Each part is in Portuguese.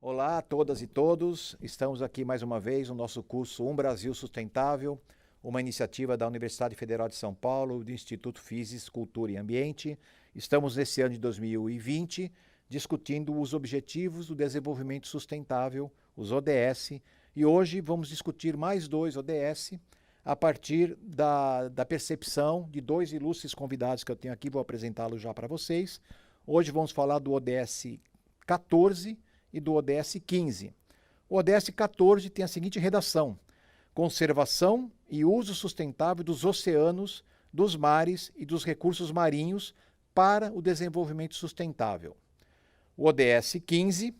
Olá a todas e todos, estamos aqui mais uma vez no nosso curso Brasil Sustentável, uma iniciativa da Universidade Federal de São Paulo, do Instituto Physis, Cultura e Ambiente. Estamos nesse ano de 2020 discutindo os Objetivos do Desenvolvimento Sustentável, os ODS, e hoje vamos discutir mais dois ODS a partir da percepção de dois ilustres convidados que eu tenho aqui, vou apresentá-los já para vocês. Hoje vamos falar do ODS 14 e do ODS 15. O ODS 14 tem a seguinte redação: conservação e uso sustentável dos oceanos, dos mares e dos recursos marinhos para o desenvolvimento sustentável. O ODS 15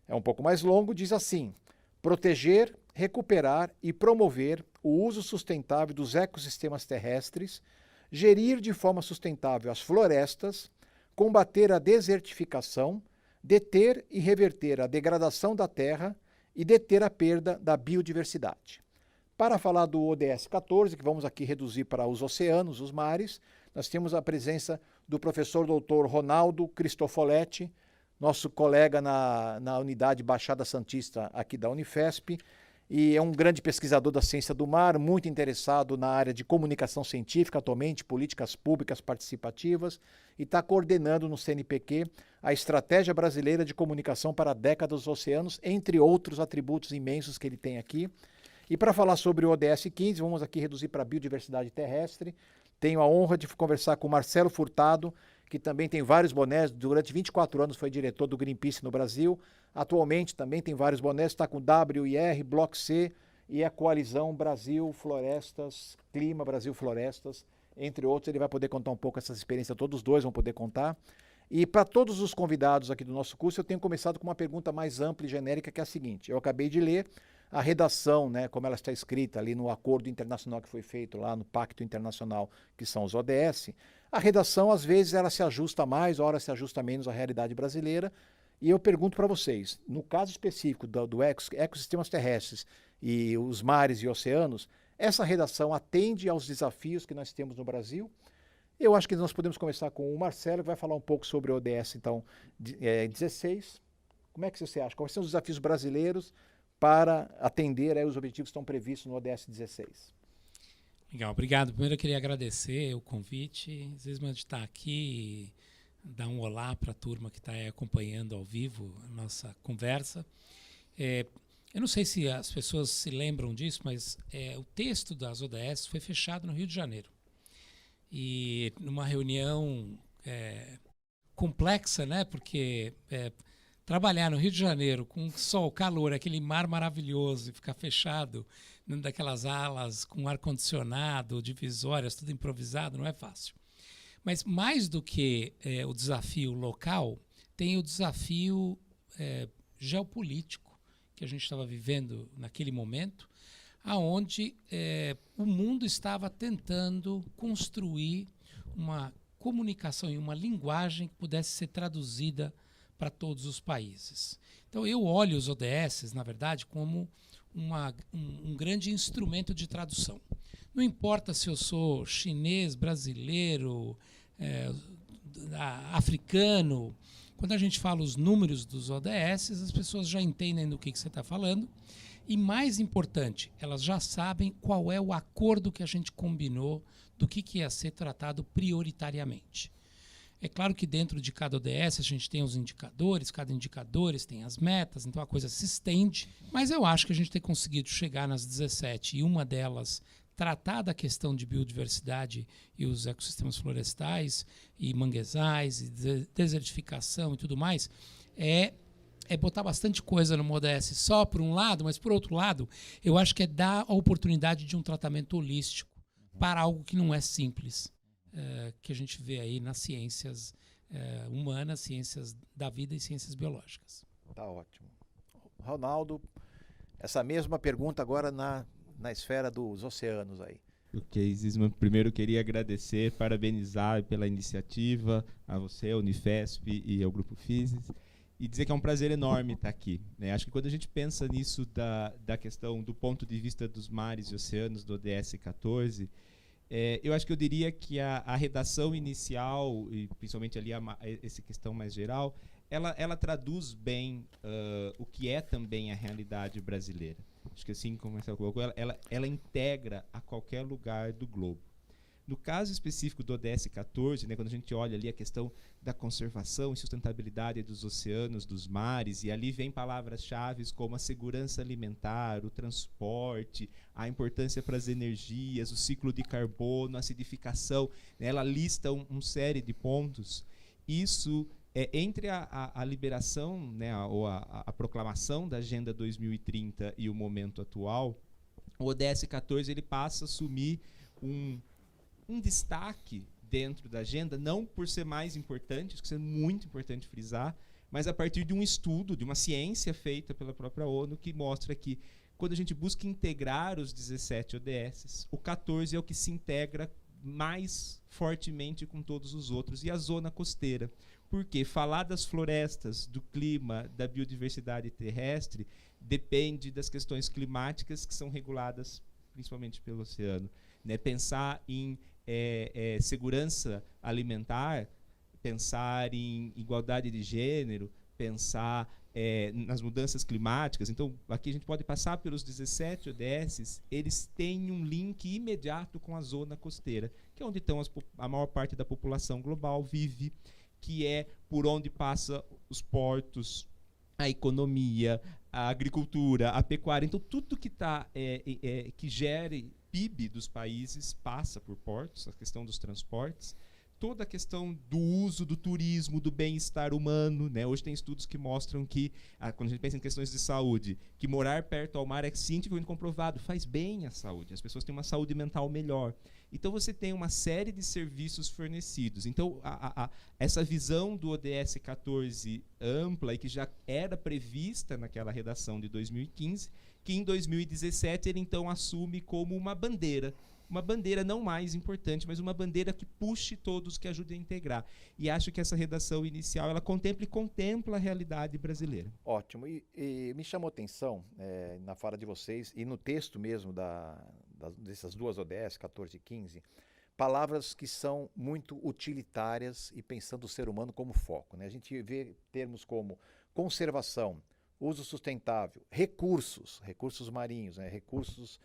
é um pouco mais longo, diz assim: proteger, recuperar e promover o uso sustentável dos ecossistemas terrestres, gerir de forma sustentável as florestas, combater a desertificação, deter e reverter a degradação da terra e deter a perda da biodiversidade. Para falar do ODS 14, que vamos aqui reduzir para os oceanos, os mares, nós temos a presença do professor Dr. Ronaldo Cristofoletti, nosso colega na unidade Baixada Santista aqui da Unifesp, e é um grande pesquisador da ciência do mar, muito interessado na área de comunicação científica atualmente, políticas públicas participativas, e está coordenando no CNPq a Estratégia Brasileira de Comunicação para a Década dos Oceanos, entre outros atributos imensos que ele tem aqui. E para falar sobre o ODS 15, vamos aqui reduzir para a biodiversidade terrestre. Tenho a honra de conversar com o Marcelo Furtado, que também tem vários bonés, durante 24 anos foi diretor do Greenpeace no Brasil, atualmente também tem vários bonés, está com WIR, Bloco C e a Coalizão Brasil Florestas, Clima Brasil Florestas, entre outros. Ele vai poder contar um pouco essas experiências, todos os dois vão poder contar. E para todos os convidados aqui do nosso curso, eu tenho começado com uma pergunta mais ampla e genérica, que é a seguinte: eu acabei de ler a redação, né, como ela está escrita ali no acordo internacional que foi feito lá no Pacto Internacional, que são os ODS. A redação, às vezes, ela se ajusta mais, ora se ajusta menos à realidade brasileira. E eu pergunto para vocês, no caso específico do ecossistemas terrestres e os mares e oceanos, essa redação atende aos desafios que nós temos no Brasil? Eu acho que nós podemos começar com o Marcelo, que vai falar um pouco sobre o ODS, então, 16. Como é que você acha? Quais são os desafios brasileiros para atender os objetivos que estão previstos no ODS 16? Legal, obrigado. Primeiro eu queria agradecer o convite, às vezes de estar aqui e dar um olá para a turma que está acompanhando ao vivo a nossa conversa. Eu não sei se as pessoas se lembram disso, mas o texto das ODS foi fechado no Rio de Janeiro. E numa reunião complexa, né? Porque trabalhar no Rio de Janeiro com sol, calor, aquele mar maravilhoso e ficar fechado dentro daquelas alas com ar-condicionado, divisórias, tudo improvisado, não é fácil. Mas mais do que o desafio local, tem o desafio geopolítico que a gente estava vivendo naquele momento, aonde o mundo estava tentando construir uma comunicação e uma linguagem que pudesse ser traduzida para todos os países. Então eu olho os ODS, na verdade, como um grande instrumento de tradução. Não importa se eu sou chinês, brasileiro, africano, quando a gente fala os números dos ODS, as pessoas já entendem do que você está falando. E mais importante, elas já sabem qual é o acordo que a gente combinou do que ia ser tratado prioritariamente. É claro que dentro de cada ODS a gente tem os indicadores, cada indicador tem as metas, então a coisa se estende, mas eu acho que a gente tem conseguido chegar nas 17 e uma delas tratar da questão de biodiversidade e os ecossistemas florestais e manguezais e desertificação e tudo mais, é botar bastante coisa no ODS só por um lado, mas por outro lado, eu acho que é dar a oportunidade de um tratamento holístico para algo que não é simples, que a gente vê aí nas ciências humanas, ciências da vida e ciências biológicas. Tá ótimo. Ronaldo, essa mesma pergunta agora na esfera dos oceanos aí. Ok, Zisman, primeiro eu queria agradecer, parabenizar pela iniciativa, a você, a Unifesp e ao Grupo Physis, e dizer que é um prazer enorme estar aqui, né? Acho que quando a gente pensa nisso da questão do ponto de vista dos mares e oceanos do ODS 14, eu acho que eu diria que a redação inicial, e principalmente ali essa questão mais geral, ela traduz bem o que é também a realidade brasileira. Acho que assim como você colocou, ela integra a qualquer lugar do globo. No caso específico do ODS 14, né, quando a gente olha ali a questão da conservação e sustentabilidade dos oceanos, dos mares, e ali vem palavras-chave como a segurança alimentar, o transporte, a importância para as energias, o ciclo de carbono, a acidificação, né, ela lista uma série de pontos. Isso, entre a liberação, né, ou a proclamação da Agenda 2030 e o momento atual, o ODS 14 ele passa a assumir um destaque dentro da agenda, não por ser mais importante, acho que isso é muito importante frisar, mas a partir de um estudo, de uma ciência feita pela própria ONU, que mostra que quando a gente busca integrar os 17 ODSs, o 14 é o que se integra mais fortemente com todos os outros, e a zona costeira. Porque falar das florestas, do clima, da biodiversidade terrestre, depende das questões climáticas que são reguladas principalmente pelo oceano. Né? Pensar em segurança alimentar, pensar em igualdade de gênero, pensar nas mudanças climáticas. Então, aqui a gente pode passar pelos 17 ODSs, eles têm um link imediato com a zona costeira, que é onde então a maior parte da população global vive, que é por onde passa os portos, a economia, a agricultura, a pecuária. Então, tudo que que gere PIB dos países passa por portos, a questão dos transportes, toda a questão do uso do turismo, do bem-estar humano. Né? Hoje tem estudos que mostram que, quando a gente pensa em questões de saúde, que morar perto ao mar é cientificamente comprovado, faz bem à saúde, as pessoas têm uma saúde mental melhor. Então você tem uma série de serviços fornecidos. Então essa visão do ODS 14 ampla e que já era prevista naquela redação de 2015, que em 2017 ele então assume como uma bandeira não mais importante, mas uma bandeira que puxe todos, que ajude a integrar. E acho que essa redação inicial ela contempla a realidade brasileira. Ótimo. E me chamou a atenção na fala de vocês e no texto mesmo dessas duas ODS, 14 e 15, palavras que são muito utilitárias e pensando o ser humano como foco. Né? A gente vê termos como conservação, uso sustentável, recursos marinhos, né? Recursos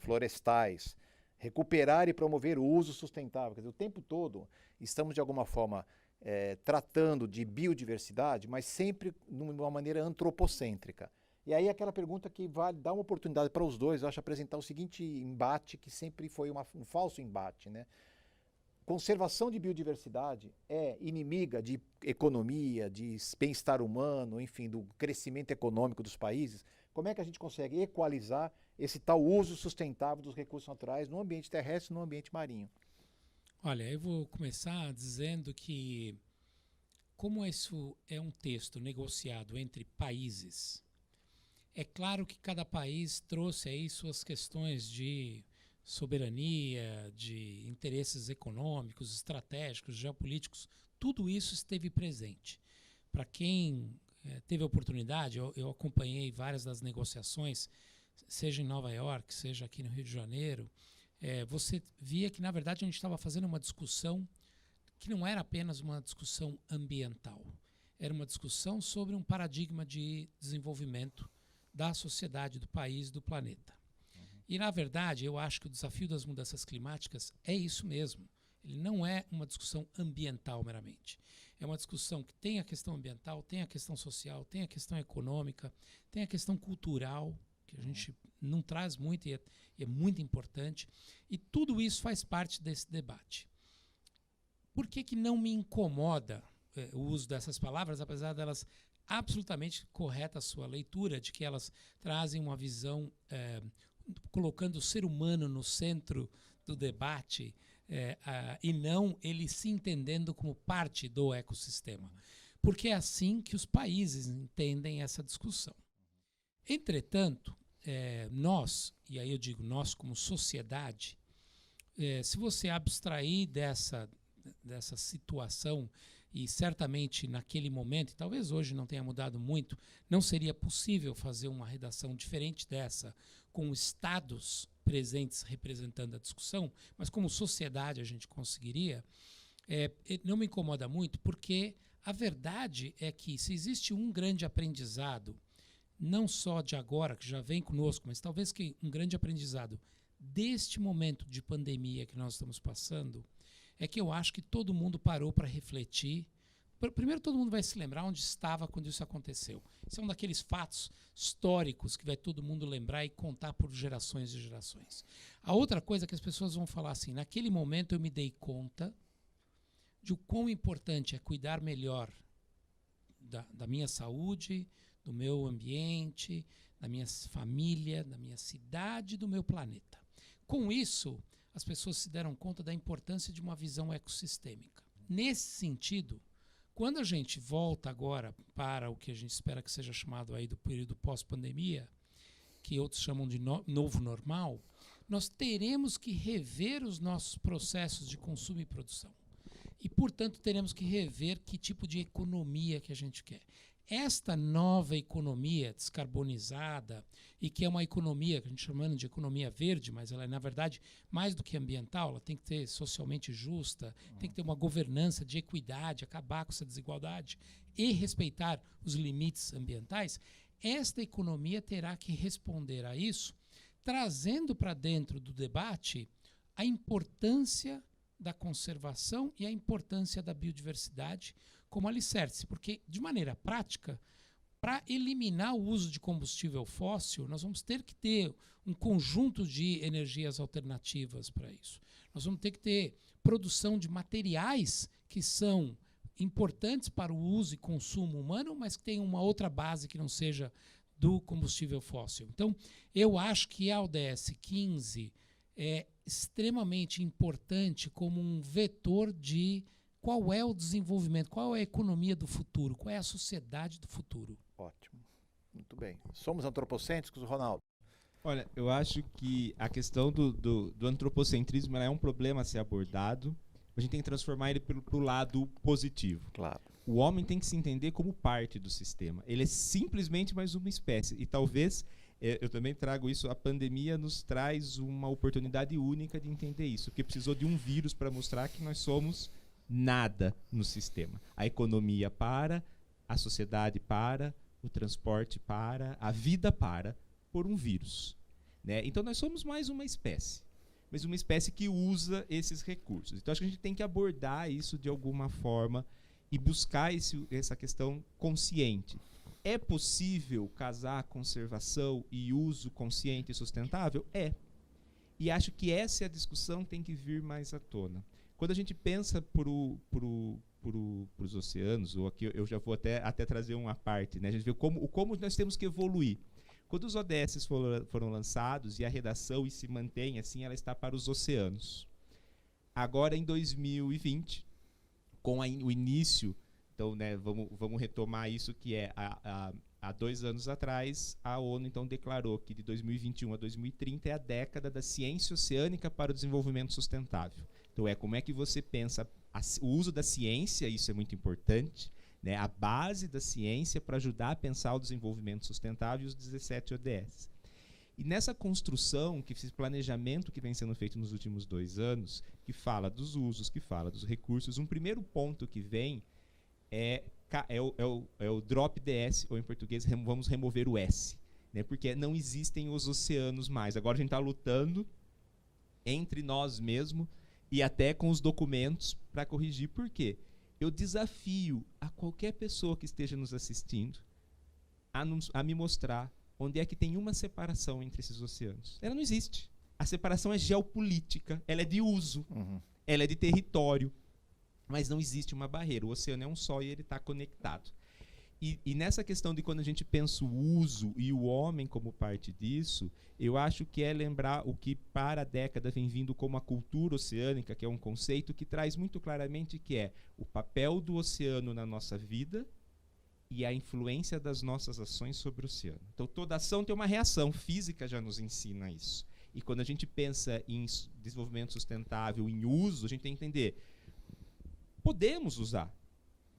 florestais, recuperar e promover o uso sustentável. Quer dizer, o tempo todo estamos, de alguma forma, tratando de biodiversidade, mas sempre de uma maneira antropocêntrica. E aí aquela pergunta que vai dar uma oportunidade para os dois, eu acho, apresentar o seguinte embate, que sempre foi um falso embate, né? Conservação de biodiversidade é inimiga de economia, de bem-estar humano, enfim, do crescimento econômico dos países. Como é que a gente consegue equalizar esse tal uso sustentável dos recursos naturais no ambiente terrestre e no ambiente marinho? Olha, eu vou começar dizendo que, como isso é um texto negociado entre países, é claro que cada país trouxe aí suas questões de soberania, de interesses econômicos, estratégicos, geopolíticos, tudo isso esteve presente. Para quem teve a oportunidade, eu acompanhei várias das negociações, seja em Nova York, seja aqui no Rio de Janeiro, você via que, na verdade, a gente estava fazendo uma discussão que não era apenas uma discussão ambiental, era uma discussão sobre um paradigma de desenvolvimento da sociedade, do país, do planeta. E, na verdade, eu acho que o desafio das mudanças climáticas é isso mesmo. Ele não é uma discussão ambiental meramente. É uma discussão que tem a questão ambiental, tem a questão social, tem a questão econômica, tem a questão cultural, que a gente não traz muito e é muito importante. E tudo isso faz parte desse debate. Por que não me incomoda o uso dessas palavras, apesar delas absolutamente correta a sua leitura, de que elas trazem uma visão colocando o ser humano no centro do debate e não ele se entendendo como parte do ecossistema. Porque é assim que os países entendem essa discussão. Entretanto, nós, e aí eu digo nós como sociedade, se você abstrair dessa situação, e certamente naquele momento, e talvez hoje não tenha mudado muito, não seria possível fazer uma redação diferente dessa, com estados presentes representando a discussão, mas como sociedade a gente conseguiria, não me incomoda muito, porque A verdade é que se existe um grande aprendizado, não só de agora, que já vem conosco, mas talvez que um grande aprendizado deste momento de pandemia que nós estamos passando, é que eu acho que todo mundo parou para refletir. Primeiro, todo mundo vai se lembrar onde estava quando isso aconteceu. Isso é um daqueles fatos históricos que vai todo mundo lembrar e contar por gerações e gerações. A outra coisa é que as pessoas vão falar assim, naquele momento eu me dei conta de o quão importante é cuidar melhor da minha saúde, do meu ambiente, da minha família, da minha cidade, do meu planeta. Com isso, as pessoas se deram conta da importância de uma visão ecossistêmica. Nesse sentido, quando a gente volta agora para o que a gente espera que seja chamado aí do período pós-pandemia, que outros chamam de novo normal, nós teremos que rever os nossos processos de consumo e produção. E, portanto, teremos que rever que tipo de economia que a gente quer. Esta nova economia descarbonizada, e que é uma economia que a gente chama de economia verde, mas ela é, na verdade, mais do que ambiental, ela tem que ser socialmente justa, tem que ter uma governança de equidade, acabar com essa desigualdade e respeitar os limites ambientais. Esta economia terá que responder a isso, trazendo para dentro do debate a importância da conservação e a importância da biodiversidade como alicerce, porque, de maneira prática, para eliminar o uso de combustível fóssil, nós vamos ter que ter um conjunto de energias alternativas para isso. Nós vamos ter que ter produção de materiais que são importantes para o uso e consumo humano, mas que tenham uma outra base que não seja do combustível fóssil. Então, eu acho que a ODS 15 é extremamente importante como um vetor de qual é o desenvolvimento, qual é a economia do futuro, qual é a sociedade do futuro. Ótimo. Muito bem. Somos antropocêntricos, Ronaldo? Olha, eu acho que a questão do antropocentrismo é um problema a ser abordado. A gente tem que transformar ele para o lado positivo. Claro. O homem tem que se entender como parte do sistema. Ele é simplesmente mais uma espécie. E talvez, eu também trago isso, a pandemia nos traz uma oportunidade única de entender isso. Porque precisou de um vírus para mostrar que nós somos nada no sistema. A economia para, a sociedade para, o transporte para, a vida para, por um vírus. Né? Então nós somos mais uma espécie. Mas uma espécie que usa esses recursos. Então acho que a gente tem que abordar isso de alguma forma e buscar essa questão consciente. É possível casar conservação e uso consciente e sustentável? É. E acho que essa é a discussão que tem que vir mais à tona. Quando a gente pensa os oceanos, ou aqui eu já vou até trazer uma parte, né? A gente vê como nós temos que evoluir. Quando os ODS foram lançados e a redação se mantém assim, ela está para os oceanos. Agora, em 2020, com o início, então, né, vamos retomar isso, que é há 2 anos atrás, a ONU então declarou que de 2021 a 2030 é a década da ciência oceânica para o desenvolvimento sustentável. Então, como é que você pensa o uso da ciência, isso é muito importante, né, a base da ciência para ajudar a pensar o desenvolvimento sustentável e os 17 ODS. E nessa construção, esse planejamento que vem sendo feito nos últimos 2 anos, que fala dos usos, que fala dos recursos, um primeiro ponto que vem é o drop DS, ou em português, vamos remover o S, né, porque não existem os oceanos mais. Agora a gente está lutando entre nós mesmos e até com os documentos para corrigir. Por quê? Eu desafio a qualquer pessoa que esteja nos assistindo a me mostrar onde é que tem uma separação entre esses oceanos. Ela não existe. A separação é geopolítica, ela é de uso, ela é de território, mas não existe uma barreira. O oceano é um só e ele está conectado. E nessa questão de quando a gente pensa o uso e o homem como parte disso, eu acho que é lembrar o que para a década vem vindo como a cultura oceânica, que é um conceito que traz muito claramente que é o papel do oceano na nossa vida e a influência das nossas ações sobre o oceano. Então toda ação tem uma reação, física já nos ensina isso. E quando a gente pensa em desenvolvimento sustentável, em uso, a gente tem que entender, podemos usar,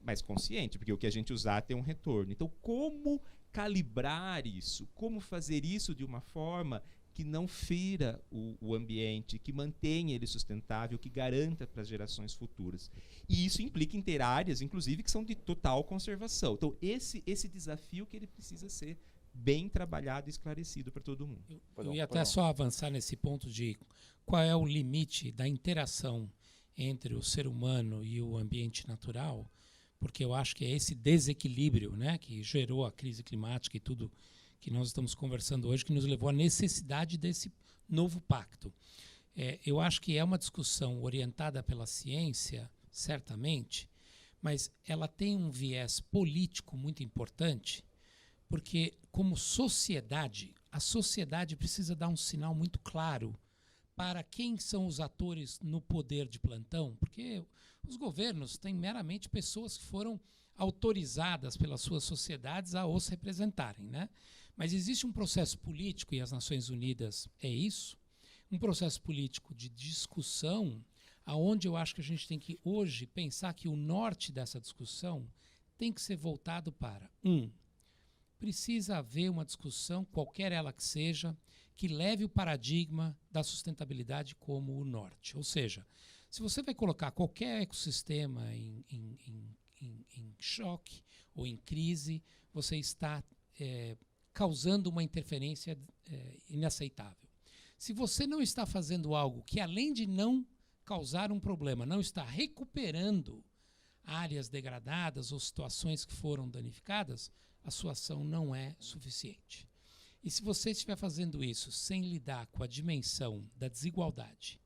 mas consciente, porque o que a gente usar tem um retorno. Então, como calibrar isso? Como fazer isso de uma forma que não fira o ambiente, que mantenha ele sustentável, que garanta para as gerações futuras. E isso implica em ter áreas, inclusive, que são de total conservação. Então, esse desafio que ele precisa ser bem trabalhado e esclarecido para todo mundo. Eu ia até só avançar nesse ponto de qual é o limite da interação entre o ser humano e o ambiente natural, porque eu acho que é esse desequilíbrio, né, que gerou a crise climática e tudo que nós estamos conversando hoje, que nos levou à necessidade desse novo pacto. Eu acho que é uma discussão orientada pela ciência, certamente, mas ela tem um viés político muito importante, porque, como sociedade, a sociedade precisa dar um sinal muito claro para quem são os atores no poder de plantão, porque os governos têm meramente pessoas que foram autorizadas pelas suas sociedades a os representarem, né? Mas existe um processo político, e as Nações Unidas é isso, um processo político de discussão, aonde eu acho que a gente tem que hoje pensar que o norte dessa discussão tem que ser voltado para, precisa haver uma discussão, qualquer ela que seja, que leve o paradigma da sustentabilidade como o norte. Ou seja, se você vai colocar qualquer ecossistema em choque ou em crise, você está causando uma interferência inaceitável. Se você não está fazendo algo que, além de não causar um problema, não está recuperando áreas degradadas ou situações que foram danificadas, a sua ação não é suficiente. E se você estiver fazendo isso sem lidar com a dimensão da desigualdade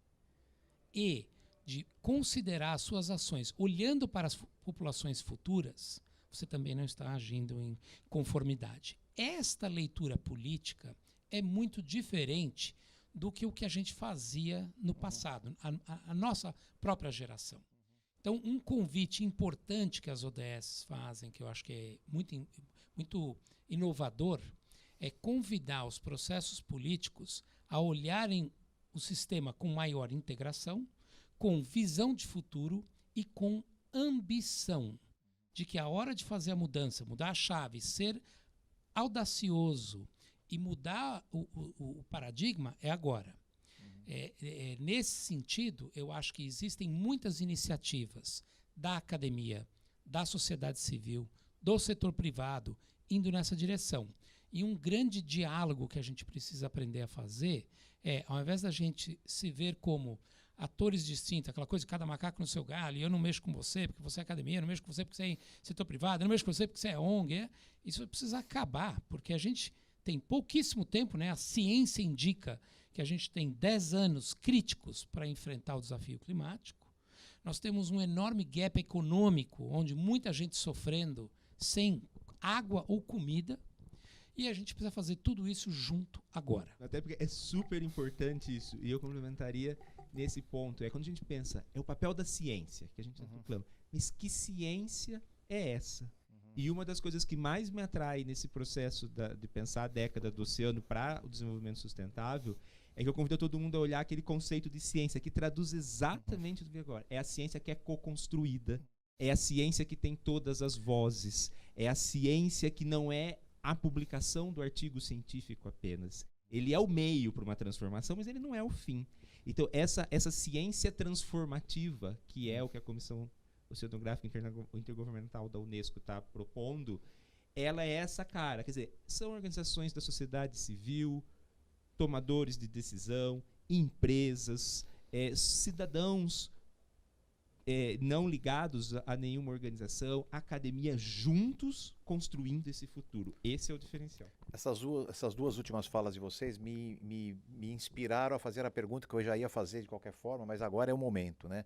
e de considerar as suas ações olhando para as populações futuras, você também não está agindo em conformidade. Esta leitura política é muito diferente do que o que a gente fazia no passado, a nossa própria geração. Então, um convite importante que as ODS fazem, que eu acho que é muito inovador, é convidar os processos políticos a olharem o sistema com maior integração, com visão de futuro e com ambição de que a hora de fazer a mudança, mudar a chave, ser audacioso e mudar o paradigma é agora. Nesse sentido, eu acho que existem muitas iniciativas da academia, da sociedade civil, do setor privado, indo nessa direção. E um grande diálogo que a gente precisa aprender a fazer ao invés da gente se ver como atores distintos, aquela coisa de cada macaco no seu galho, eu não mexo com você porque você é academia, eu não mexo com você porque você é setor privado, eu não mexo com você porque você é ONG, isso precisa acabar, porque a gente tem pouquíssimo tempo, né? A ciência indica que a gente tem 10 anos críticos para enfrentar o desafio climático. Nós temos um enorme gap econômico, onde muita gente sofrendo sem água ou comida, e a gente precisa fazer tudo isso junto agora. Até porque é super importante isso, e eu complementaria nesse ponto. Quando a gente pensa, é o papel da ciência, que a gente reclama, mas que ciência é essa? E uma das coisas que mais me atrai nesse processo de pensar a década do oceano para o desenvolvimento sustentável é que eu convido todo mundo a olhar aquele conceito de ciência que traduz exatamente o que agora. É a ciência que é co-construída, é a ciência que tem todas as vozes, é a ciência que não é a publicação do artigo científico apenas. Ele é o meio para uma transformação, mas ele não é o fim. Então, essa ciência transformativa, que é o que a Comissão Oceanográfica Intergovernamental da Unesco está propondo, ela é essa cara. Quer dizer, são organizações da sociedade civil, tomadores de decisão, empresas, cidadãos não ligados a nenhuma organização, academia, juntos construindo esse futuro. Esse é o diferencial. Essas duas últimas falas de vocês me inspiraram a fazer a pergunta que eu já ia fazer de qualquer forma, mas agora é o momento, né?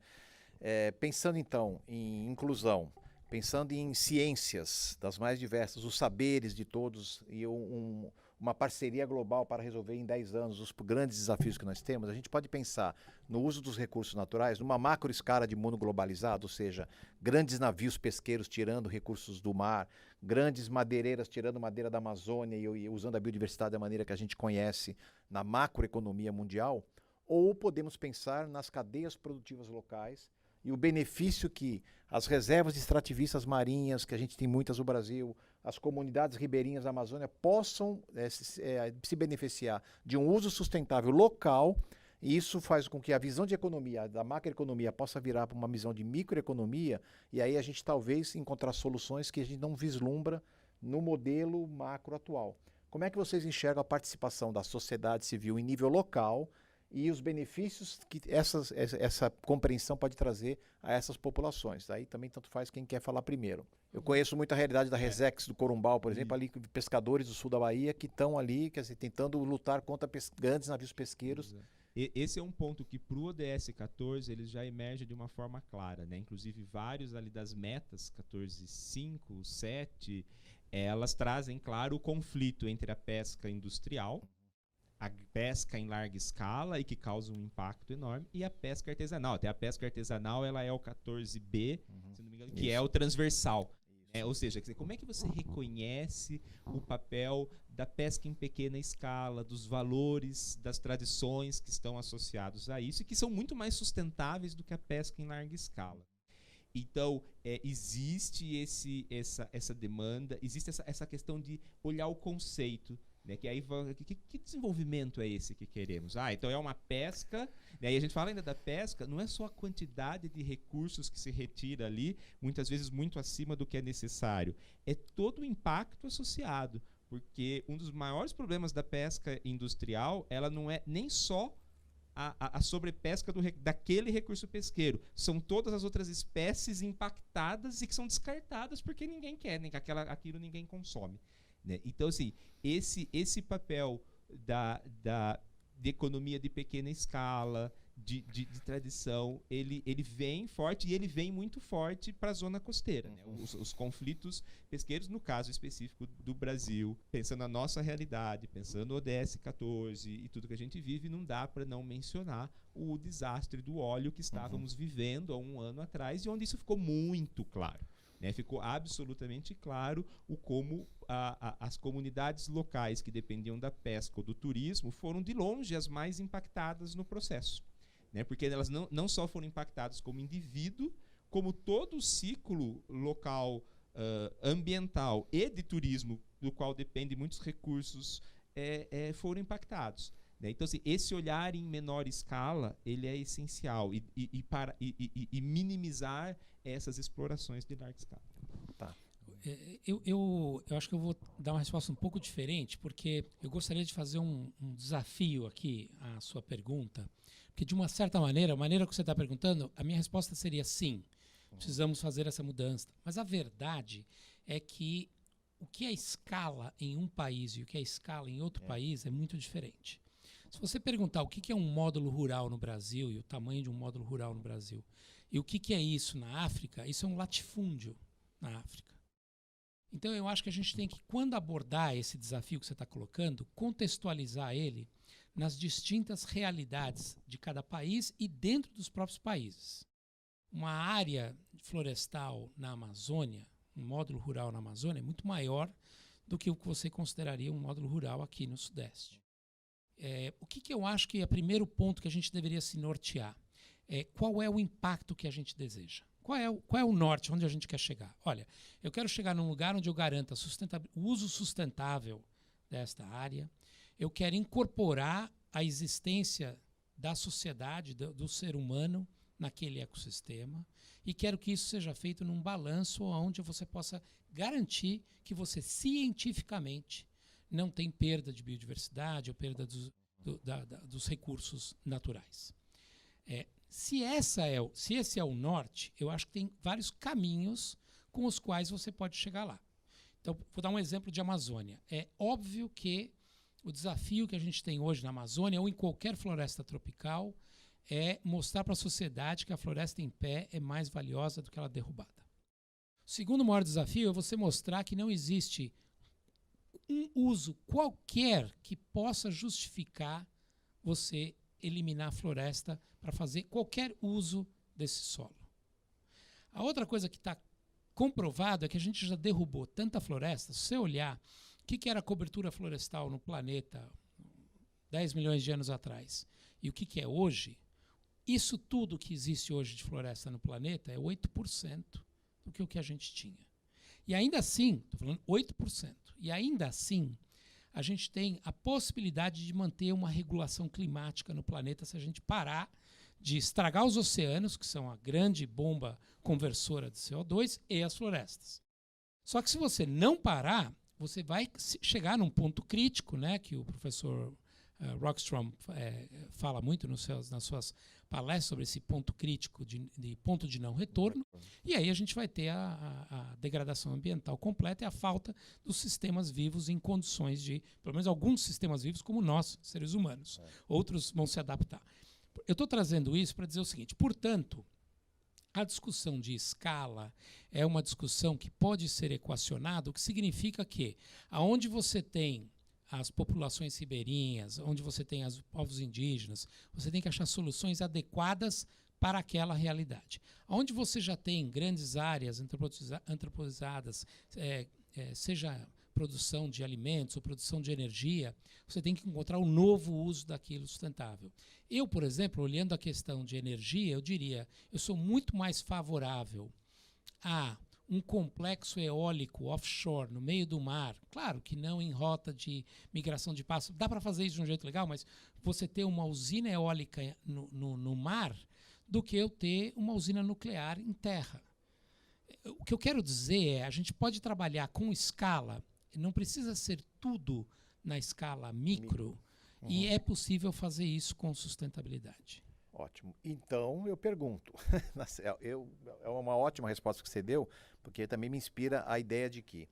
Pensando então em inclusão, pensando em ciências das mais diversas, os saberes de todos e uma parceria global para resolver em 10 anos os grandes desafios que nós temos, a gente pode pensar no uso dos recursos naturais numa macro escala de mundo globalizado, ou seja, grandes navios pesqueiros tirando recursos do mar, grandes madeireiras tirando madeira da Amazônia e usando a biodiversidade da maneira que a gente conhece na macroeconomia mundial, ou podemos pensar nas cadeias produtivas locais e o benefício que as reservas extrativistas marinhas, que a gente tem muitas no Brasil, as comunidades ribeirinhas da Amazônia possam se beneficiar de um uso sustentável local, e isso faz com que a visão de economia, da macroeconomia, possa virar para uma visão de microeconomia, e aí a gente talvez encontrar soluções que a gente não vislumbra no modelo macro atual. Como é que vocês enxergam a participação da sociedade civil em nível local e os benefícios que essa compreensão pode trazer a essas populações? Aí também tanto faz quem quer falar primeiro. Eu conheço muito a realidade da Resex do Corumbau, por exemplo, ali pescadores do sul da Bahia que estão ali, quer dizer, tentando lutar contra grandes navios pesqueiros. Esse é um ponto que para o ODS 14 eles já emergem de uma forma clara, né? Inclusive vários ali das metas 14.5, 7, elas trazem claro o conflito entre a pesca industrial, a pesca em larga escala e que causa um impacto enorme, e a pesca artesanal. Até a pesca artesanal ela é o 14B, se não me engano, que é o transversal. Ou seja, como é que você reconhece o papel da pesca em pequena escala, dos valores, das tradições que estão associados a isso e que são muito mais sustentáveis do que a pesca em larga escala? Então, existe essa demanda, existe essa questão de olhar o conceito, né, que aí que desenvolvimento é esse que queremos? Então é uma pesca, né, e a gente fala ainda da pesca, não é só a quantidade de recursos que se retira ali, muitas vezes muito acima do que é necessário, é todo o impacto associado, porque um dos maiores problemas da pesca industrial, ela não é nem só a sobrepesca daquele recurso pesqueiro, são todas as outras espécies impactadas e que são descartadas porque ninguém quer, aquilo ninguém consome. Né? Então, assim, esse papel de economia de pequena escala, de tradição, ele vem forte e ele vem muito forte para a zona costeira. Né? Os conflitos pesqueiros, no caso específico do Brasil, pensando na nossa realidade, pensando no ODS 14 e tudo que a gente vive, não dá para não mencionar o desastre do óleo que estávamos vivendo há um ano atrás e onde isso ficou muito claro. Né, ficou absolutamente claro como as comunidades locais que dependiam da pesca ou do turismo foram de longe as mais impactadas no processo. Né, porque elas não só foram impactadas como indivíduo, como todo o ciclo local ambiental e de turismo, do qual dependem muitos recursos, foram impactados. Né? Então, assim, esse olhar em menor escala ele é essencial e minimizar essas explorações de larga escala. Tá. Eu acho que eu vou dar uma resposta um pouco diferente, porque eu gostaria de fazer um desafio aqui à sua pergunta, porque de uma certa maneira, a maneira que você está perguntando, a minha resposta seria sim, precisamos fazer essa mudança. Mas a verdade é que o que é escala em um país e o que é escala em outro país é muito diferente. Se você perguntar o que é um módulo rural no Brasil e o tamanho de um módulo rural no Brasil, e o que é isso na África, isso é um latifúndio na África. Então eu acho que a gente tem que, quando abordar esse desafio que você está colocando, contextualizar ele nas distintas realidades de cada país e dentro dos próprios países. Uma área florestal na Amazônia, um módulo rural na Amazônia, é muito maior do que o que você consideraria um módulo rural aqui no Sudeste. O que eu acho que é o primeiro ponto que a gente deveria se nortear? Qual é o impacto que a gente deseja? Qual é o norte, onde a gente quer chegar? Olha, eu quero chegar num lugar onde eu garanta o uso sustentável desta área, eu quero incorporar a existência da sociedade, do ser humano naquele ecossistema e quero que isso seja feito num balanço onde você possa garantir que você cientificamente não tem perda de biodiversidade ou perda dos recursos naturais. Se esse é o norte, eu acho que tem vários caminhos com os quais você pode chegar lá. Então, vou dar um exemplo de Amazônia. É óbvio que o desafio que a gente tem hoje na Amazônia ou em qualquer floresta tropical é mostrar para a sociedade que a floresta em pé é mais valiosa do que ela derrubada. O segundo maior desafio é você mostrar que não existe um uso qualquer que possa justificar você eliminar a floresta para fazer qualquer uso desse solo. A outra coisa que está comprovado é que a gente já derrubou tanta floresta. Se você olhar o que era a cobertura florestal no planeta 10 milhões de anos atrás e o que é hoje, isso tudo que existe hoje de floresta no planeta é 8% do que o que a gente tinha. E ainda assim, estou falando 8%, e ainda assim, a gente tem a possibilidade de manter uma regulação climática no planeta se a gente parar de estragar os oceanos, que são a grande bomba conversora de CO2, e as florestas. Só que se você não parar, você vai chegar num ponto crítico, né, que o professor Rockstrom fala muito nas suas palestras sobre esse ponto crítico de ponto de não retorno, e aí a gente vai ter a degradação ambiental completa e a falta dos sistemas vivos em condições de, pelo menos alguns sistemas vivos como nós, seres humanos. Outros vão se adaptar. Eu estou trazendo isso para dizer o seguinte, portanto, a discussão de escala é uma discussão que pode ser equacionada, o que significa que aonde você tem as populações ribeirinhas, onde você tem os povos indígenas, você tem que achar soluções adequadas para aquela realidade. Onde você já tem grandes áreas antropizadas, seja produção de alimentos ou produção de energia, você tem que encontrar um novo uso daquilo sustentável. Eu, por exemplo, olhando a questão de energia, eu diria, eu sou muito mais favorável a um complexo eólico offshore, no meio do mar, claro que não em rota de migração de pássaros, dá para fazer isso de um jeito legal, mas você ter uma usina eólica no mar do que eu ter uma usina nuclear em terra. O que eu quero dizer é, a gente pode trabalhar com escala, não precisa ser tudo na escala micro, e é possível fazer isso com sustentabilidade. Ótimo. Então, eu pergunto, é uma ótima resposta que você deu, porque também me inspira a ideia de que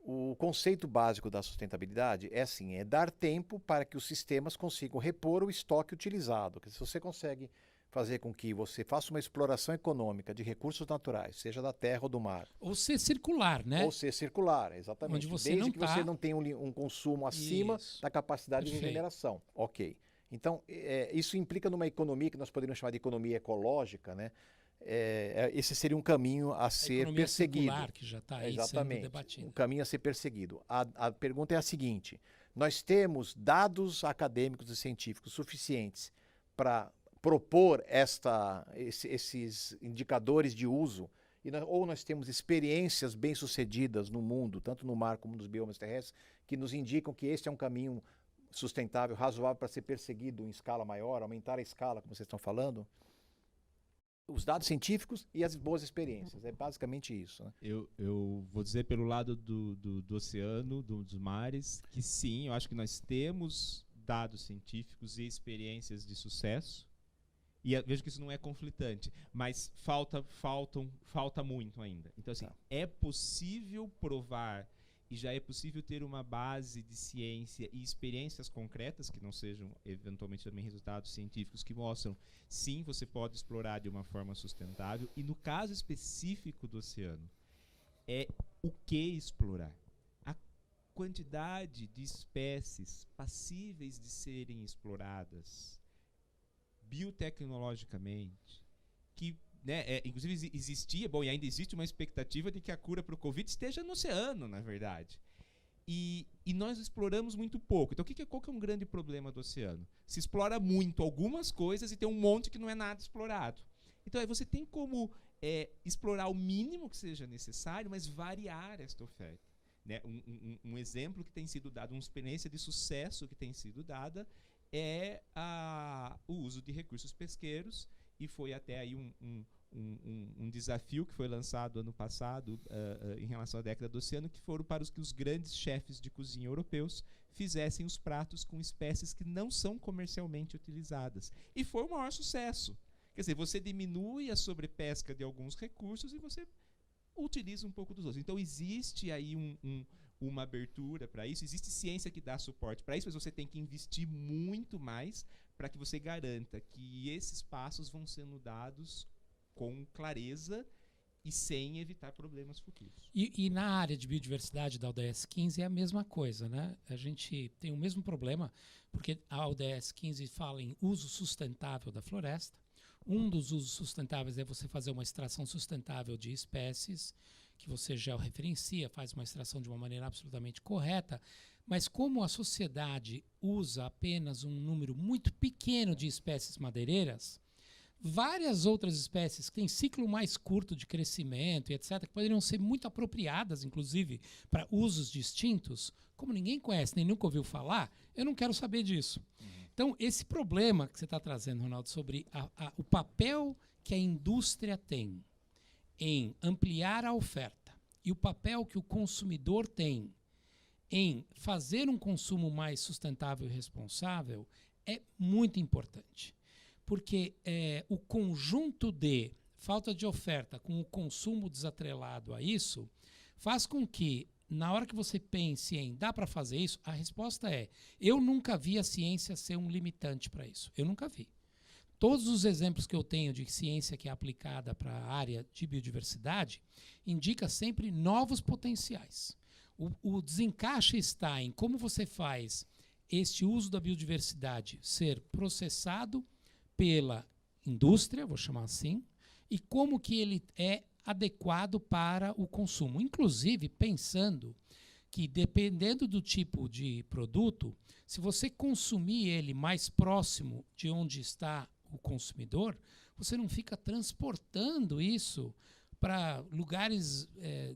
o conceito básico da sustentabilidade é assim, é dar tempo para que os sistemas consigam repor o estoque utilizado. Se você consegue fazer com que você faça uma exploração econômica de recursos naturais, seja da terra ou do mar. Ou ser circular, né? Ou ser circular, exatamente. Onde você Desde não que você não tenha um consumo acima da capacidade de regeneração. Ok. Então, isso implica numa economia que nós poderíamos chamar de economia ecológica, né? Esse seria um caminho a ser perseguido. Circular, que já está aí sendo debatido. Um caminho a ser perseguido. A pergunta é a seguinte, nós temos dados acadêmicos e científicos suficientes para propor esses indicadores de uso, ou nós temos experiências bem-sucedidas no mundo, tanto no mar como nos biomas terrestres, que nos indicam que este é um caminho sustentável, razoável para ser perseguido em escala maior, aumentar a escala, como vocês estão falando? Os dados científicos e as boas experiências, é basicamente isso. Né? Eu vou dizer pelo lado do oceano, dos mares, que sim, eu acho que nós temos dados científicos e experiências de sucesso, e vejo que isso não é conflitante, mas falta muito ainda. Então, assim, é possível provar e já é possível ter uma base de ciência e experiências concretas, que não sejam, eventualmente, também resultados científicos, que mostram, sim, você pode explorar de uma forma sustentável. E no caso específico do oceano, é o que explorar. A quantidade de espécies passíveis de serem exploradas biotecnologicamente, que inclusive existia, e ainda existe uma expectativa de que a cura para o Covid esteja no oceano, na verdade. E nós exploramos muito pouco. Então, qual que é um grande problema do oceano? Se explora muito algumas coisas e tem um monte que não é nada explorado. Então, você tem como explorar o mínimo que seja necessário, mas variar esta oferta. Né? Um exemplo que tem sido dado, uma experiência de sucesso que tem sido dada, é o uso de recursos pesqueiros, e foi até aí um desafio que foi lançado ano passado em relação à década do oceano, que foram para que os grandes chefes de cozinha europeus fizessem os pratos com espécies que não são comercialmente utilizadas. E foi o maior sucesso. Quer dizer, você diminui a sobrepesca de alguns recursos e você utiliza um pouco dos outros. Então, existe aí uma abertura para isso, existe ciência que dá suporte para isso, mas você tem que investir muito mais para que você garanta que esses passos vão sendo dados com clareza e sem evitar problemas futuros. E na área de biodiversidade da ODS 15 é a mesma coisa, né? A gente tem o mesmo problema, porque a ODS 15 fala em uso sustentável da floresta. Um dos usos sustentáveis é você fazer uma extração sustentável de espécies, que você georreferencia, faz uma extração de uma maneira absolutamente correta, mas como a sociedade usa apenas um número muito pequeno de espécies madeireiras, várias outras espécies que têm ciclo mais curto de crescimento e etc., que poderiam ser muito apropriadas, inclusive, para usos distintos, como ninguém conhece, nem nunca ouviu falar, eu não quero saber disso. Então, esse problema que você está trazendo, Ronaldo, sobre o papel que a indústria tem em ampliar a oferta e o papel que o consumidor tem em fazer um consumo mais sustentável e responsável é muito importante. Porque o conjunto de falta de oferta com o consumo desatrelado a isso faz com que, na hora que você pense em dá para fazer isso, a resposta é: eu nunca vi a ciência ser um limitante para isso. Eu nunca vi. Todos os exemplos que eu tenho de ciência que é aplicada para a área de biodiversidade indica sempre novos potenciais. O desencaixe está em como você faz este uso da biodiversidade ser processado pela indústria, vou chamar assim, e como que ele é adequado para o consumo. Inclusive, pensando que, dependendo do tipo de produto, se você consumir ele mais próximo de onde está o consumidor, você não fica transportando isso para lugares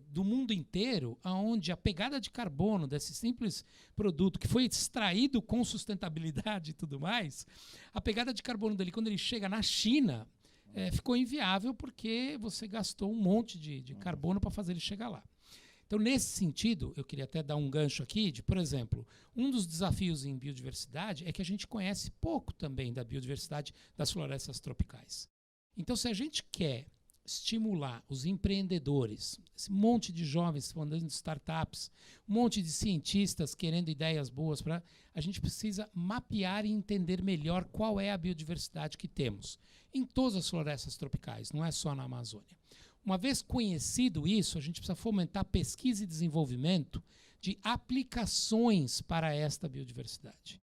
do mundo inteiro, onde a pegada de carbono desse simples produto, que foi extraído com sustentabilidade e tudo mais, a pegada de carbono dele, quando ele chega na China, ficou inviável porque você gastou um monte de carbono para fazer ele chegar lá. Então, nesse sentido, eu queria até dar um gancho aqui de, por exemplo, um dos desafios em biodiversidade é que a gente conhece pouco também da biodiversidade das florestas tropicais. Então, se a gente quer estimular os empreendedores, esse monte de jovens fundando startups, um monte de cientistas querendo ideias boas, a gente precisa mapear e entender melhor qual é a biodiversidade que temos em todas as florestas tropicais, não é só na Amazônia. Uma vez conhecido isso, a gente precisa fomentar pesquisa e desenvolvimento de aplicações para esta biodiversidade.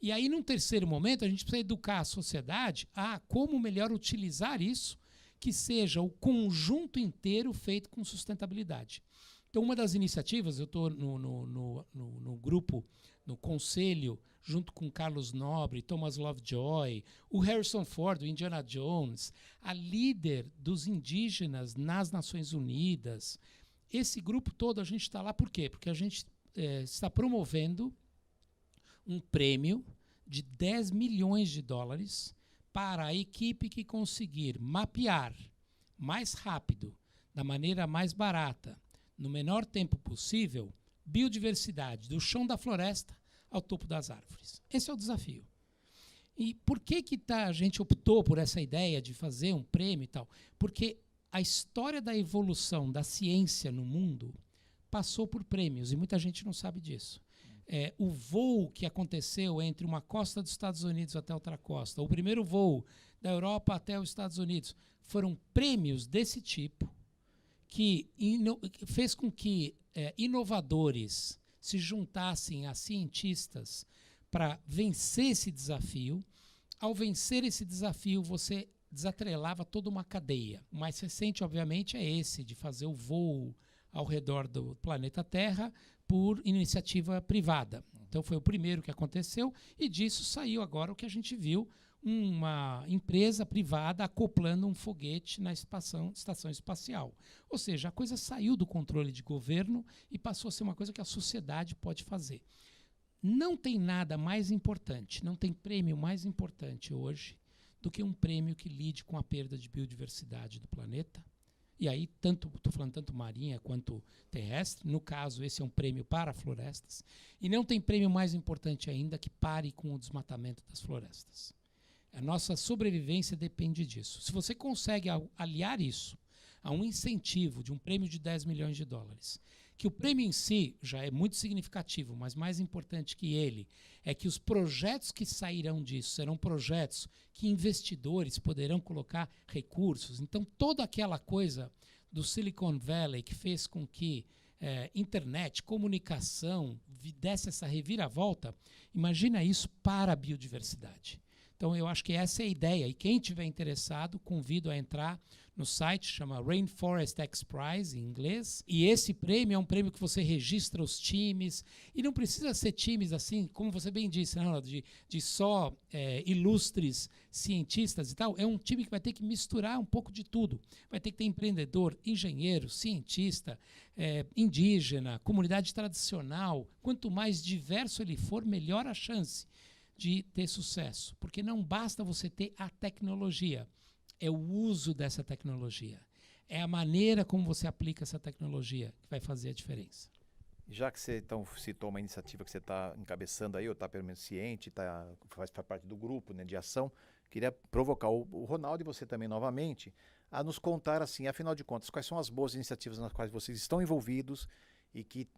E aí, num terceiro momento, a gente precisa educar a sociedade a como melhor utilizar isso, que seja o conjunto inteiro feito com sustentabilidade. Então, uma das iniciativas, eu estou no grupo, no conselho, junto com Carlos Nobre, Thomas Lovejoy, o Harrison Ford, o Indiana Jones, a líder dos indígenas nas Nações Unidas. Esse grupo todo, a gente está lá por quê? Porque a gente está promovendo um prêmio de $10 milhões para a equipe que conseguir mapear mais rápido, da maneira mais barata, no menor tempo possível, biodiversidade do chão da floresta ao topo das árvores. Esse é o desafio. E por que a gente optou por essa ideia de fazer um prêmio e tal? Porque a história da evolução da ciência no mundo passou por prêmios, e muita gente não sabe disso. O voo que aconteceu entre uma costa dos Estados Unidos até outra costa, o primeiro voo da Europa até os Estados Unidos, foram prêmios desse tipo que fez com que inovadores se juntassem a cientistas para vencer esse desafio. Ao vencer esse desafio, você desatrelava toda uma cadeia. O mais recente, obviamente, é esse, de fazer o voo ao redor do planeta Terra por iniciativa privada. Então, foi o primeiro que aconteceu, e disso saiu agora o que a gente viu, uma empresa privada acoplando um foguete na estação espacial. Ou seja, a coisa saiu do controle de governo e passou a ser uma coisa que a sociedade pode fazer. Não tem nada mais importante, não tem prêmio mais importante hoje do que um prêmio que lide com a perda de biodiversidade do planeta. E aí, estou falando tanto marinha quanto terrestre. No caso, esse é um prêmio para florestas. E não tem prêmio mais importante ainda que pare com o desmatamento das florestas. A nossa sobrevivência depende disso. Se você consegue aliar isso a um incentivo de um prêmio de $10 milhões, que o prêmio em si já é muito significativo, mas mais importante que ele é que os projetos que sairão disso serão projetos que investidores poderão colocar recursos. Então, toda aquela coisa do Silicon Valley que fez com que internet, comunicação, desse essa reviravolta, imagina isso para a biodiversidade. Então, eu acho que essa é a ideia. E quem tiver interessado, convido a entrar no site, chama Rainforest X Prize, em inglês. E esse prêmio é um prêmio que você registra os times. E não precisa ser times assim, como você bem disse, né, de só ilustres cientistas e tal. É um time que vai ter que misturar um pouco de tudo. Vai ter que ter empreendedor, engenheiro, cientista, indígena, comunidade tradicional. Quanto mais diverso ele for, melhor a chance de ter sucesso. Porque não basta você ter a tecnologia. É o uso dessa tecnologia. É a maneira como você aplica essa tecnologia que vai fazer a diferença. Já que você então citou uma iniciativa que você está encabeçando aí, ou está pelo menos ciente, faz parte do grupo, né, de ação, queria provocar o Ronaldo e você também novamente a nos contar, assim, afinal de contas, quais são as boas iniciativas nas quais vocês estão envolvidos e que